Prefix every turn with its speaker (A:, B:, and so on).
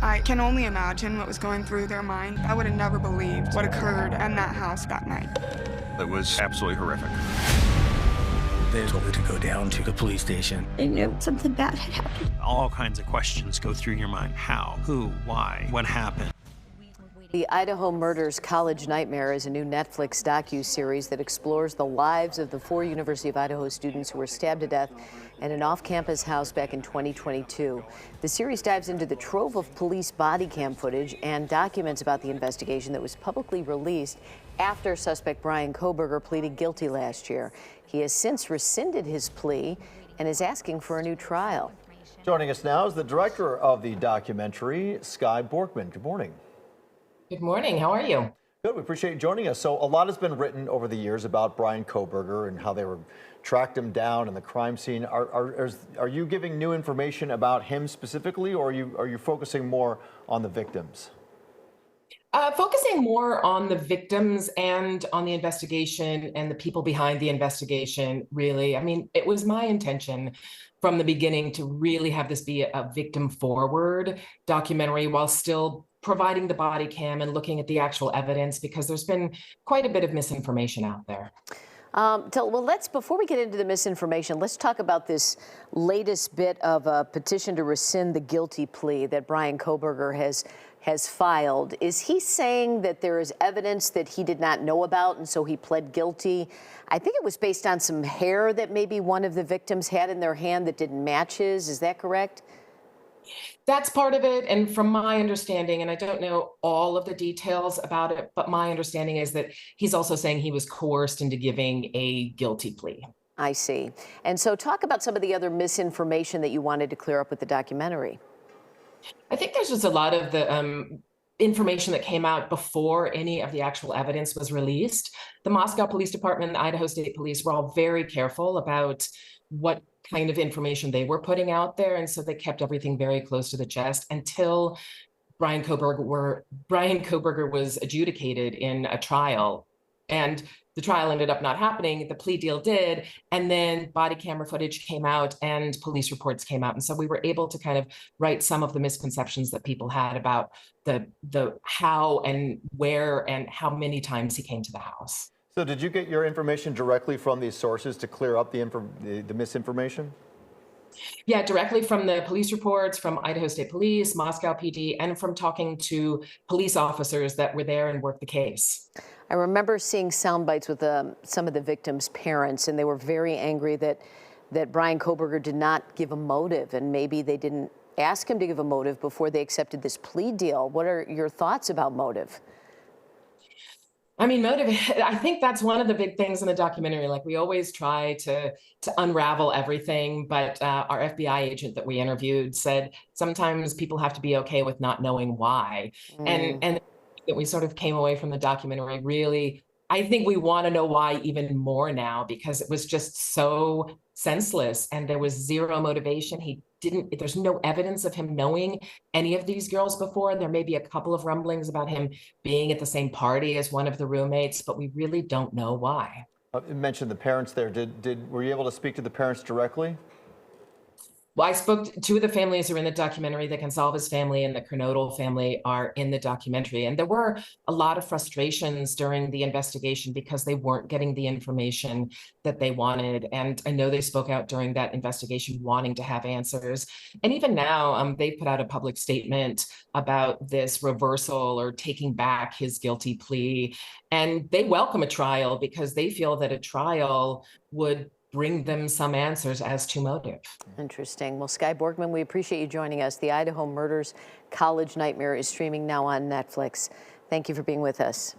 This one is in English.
A: I can only imagine what was going through their mind. I would have never believed what occurred in that house that night.
B: It was absolutely horrific.
C: They told me to go down to the police station.
D: I knew something bad had happened.
E: All kinds of questions go through your mind. How? Who? Why? What happened?
F: The Idaho Murders College Nightmare is a new Netflix docuseries that explores the lives of the 4 University of Idaho students who were stabbed to death at an off-campus house back in 2022. The series dives into the trove of police body cam footage and documents about the investigation that was publicly released after suspect Bryan Kohberger pleaded guilty last year. He has since rescinded his plea and is asking for a new trial.
G: Joining us now is the director of the documentary, Skye Borkman. Good morning.
H: Good morning. How are you?
G: Good. We appreciate you joining us. So a lot has been written over the years about Bryan Kohberger and how they tracked him down in the crime scene. Are you giving new information about him specifically, or are you focusing more on the victims?
H: Focusing more on the victims and on the investigation and the people behind the investigation, really. I mean, it was my intention from the beginning to really have this be a victim-forward documentary while still providing the body cam and looking at the actual evidence, because there's been quite a bit of misinformation out there.
F: Before we get into the misinformation, let's talk about this latest bit of a petition to rescind the guilty plea that Bryan Kohberger has filed. Is he saying that there is evidence that he did not know about and so he pled guilty? I think it was based on some hair that maybe one of the victims had in their hand that didn't match his. Is that correct?
H: That's part of it. And from my understanding, and I don't know all of the details about it, but my understanding is that he's also saying he was coerced into giving a guilty plea.
F: I see. And so talk about some of the other misinformation that you wanted to clear up with the documentary.
H: I think there's just a lot of the information that came out before any of the actual evidence was released. The Moscow Police Department and the Idaho State Police were all very careful about what kind of information they were putting out there. And so they kept everything very close to the chest until Bryan Kohberger was adjudicated in a trial. And the trial ended up not happening. The plea deal did. And then body camera footage came out and police reports came out. And so we were able to kind of right some of the misconceptions that people had about the how and where and how many times he came to the house.
G: So did you get your information directly from these sources to clear up the misinformation?
H: Yeah, directly from the police reports, from Idaho State Police, Moscow PD, and from talking to police officers that were there and worked the case.
F: I remember seeing sound bites with some of the victims' parents, and they were very angry that Bryan Kohberger did not give a motive, and maybe they didn't ask him to give a motive before they accepted this plea deal. What are your thoughts about motive?
H: I mean, motive, I think that's one of the big things in the documentary. Like, we always try to unravel everything, but our FBI agent that we interviewed said sometimes people have to be okay with not knowing why. And that we sort of came away from the documentary really, I think we want to know why even more now, because it was just so senseless and there was zero motivation. There's no evidence of him knowing any of these girls before. There may be a couple of rumblings about him being at the same party as one of the roommates, but we really don't know why.
G: You mentioned the parents there. Were you able to speak to the parents directly?
H: Well, I spoke to two of the families who are in the documentary. The Goncalves family and the Kernodle family are in the documentary. And there were a lot of frustrations during the investigation because they weren't getting the information that they wanted. And I know they spoke out during that investigation wanting to have answers. And even now, they put out a public statement about this reversal or taking back his guilty plea. And they welcome a trial because they feel that a trial would bring them some answers as to motive.
F: Interesting. Well, Skye Borkman, we appreciate you joining us. The Idaho Murders College Nightmare is streaming now on Netflix. Thank you for being with us.